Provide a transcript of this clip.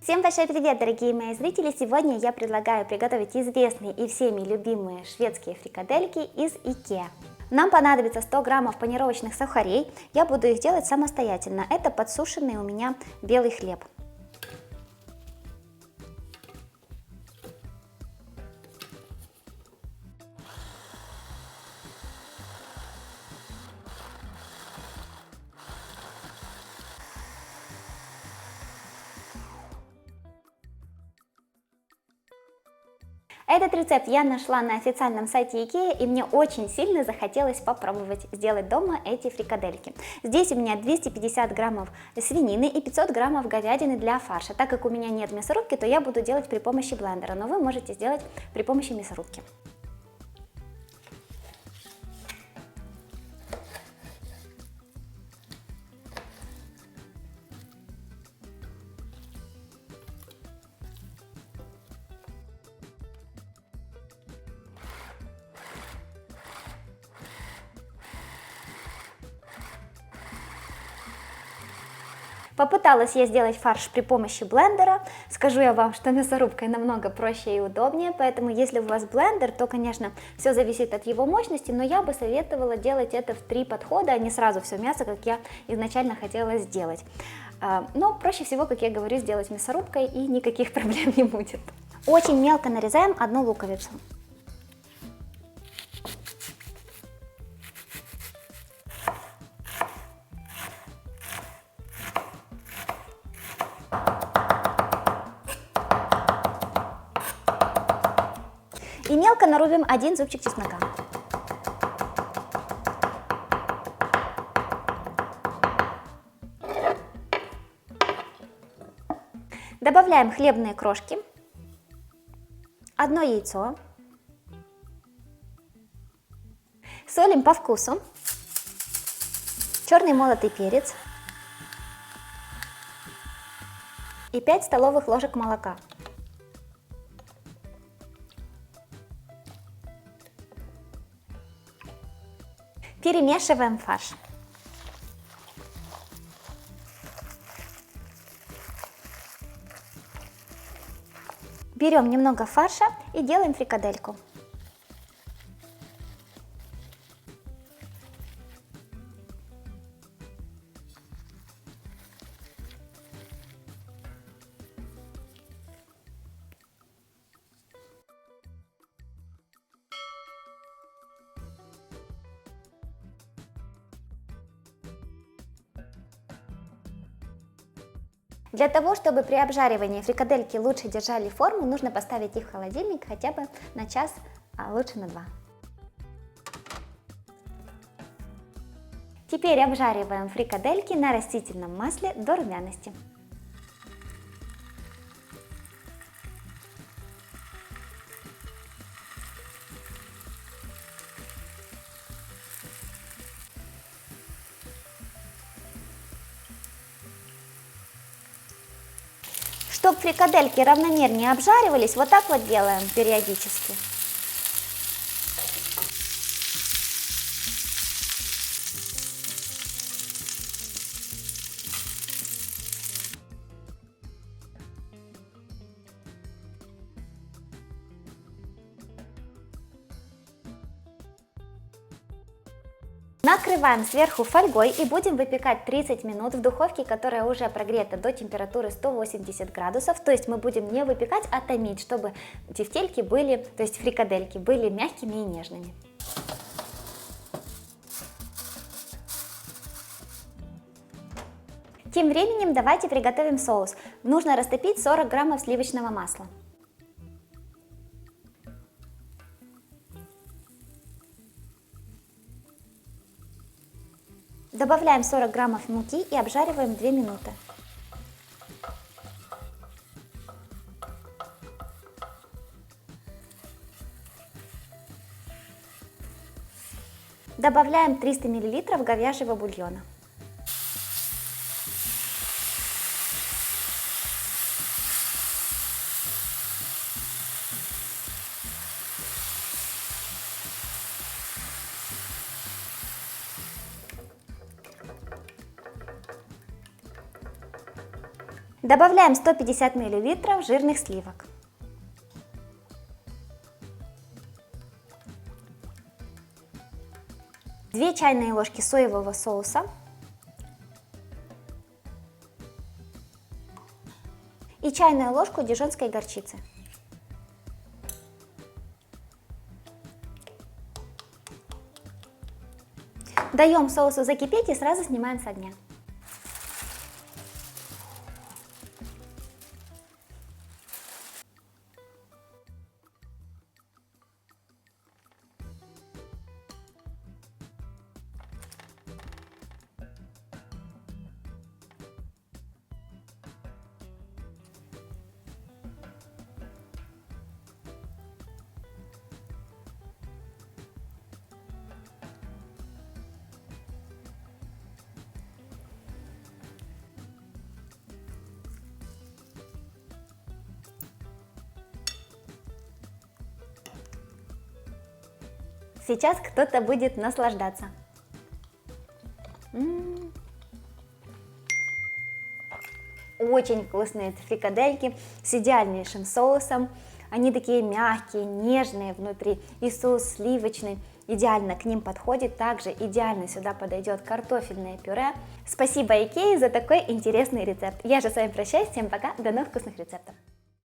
Всем большой привет, дорогие мои зрители! Сегодня я предлагаю приготовить известные и всеми любимые шведские фрикадельки из IKEA. Нам понадобится 100 граммов панировочных сухарей, я буду их делать самостоятельно. Это подсушенный у меня белый хлеб. Этот рецепт я нашла на официальном сайте IKEA, и мне очень сильно захотелось попробовать сделать дома эти фрикадельки. Здесь у меня 250 граммов свинины и 500 граммов говядины для фарша. Так как у меня нет мясорубки, то я буду делать при помощи блендера, но вы можете сделать при помощи мясорубки. Попыталась я сделать фарш при помощи блендера. Скажу я вам, что мясорубкой намного проще и удобнее, поэтому если у вас блендер, то, конечно, все зависит от его мощности, но я бы советовала делать это в 3 подхода, а не сразу все мясо, как я изначально хотела сделать. Но проще всего, как я говорю, сделать мясорубкой, и никаких проблем не будет. Очень мелко нарезаем одну луковицу. И мелко нарубим 1 зубчик чеснока. Добавляем хлебные крошки, 1 яйцо, солим по вкусу, черный молотый перец и 5 столовых ложек молока. Перемешиваем фарш. Берем немного фарша и делаем фрикадельку. Для того, чтобы при обжаривании фрикадельки лучше держали форму, нужно поставить их в холодильник хотя бы на час, а лучше на 2. Теперь обжариваем фрикадельки на растительном масле до румяности. Чтобы фрикадельки равномернее обжаривались, вот так вот делаем периодически. Накрываем сверху фольгой и будем выпекать 30 минут в духовке, которая уже прогрета до температуры 180 градусов. То есть мы будем не выпекать, а томить, чтобы тефтельки были, то есть фрикадельки были мягкими и нежными. Тем временем давайте приготовим соус. Нужно растопить 40 граммов сливочного масла. Добавляем 40 граммов муки и обжариваем 2 минуты. Добавляем 300 мл говяжьего бульона. Добавляем 150 мл жирных сливок. Две чайные ложки соевого соуса и чайную ложку дижонской горчицы. Даем соусу закипеть и сразу снимаем с огня. Сейчас кто-то будет наслаждаться. Очень вкусные фрикадельки с идеальнейшим соусом. Они такие мягкие, нежные внутри, и соус сливочный идеально к ним подходит. Также идеально сюда подойдет картофельное пюре. Спасибо Икее за такой интересный рецепт. Я же с вами прощаюсь, всем пока, до новых вкусных рецептов.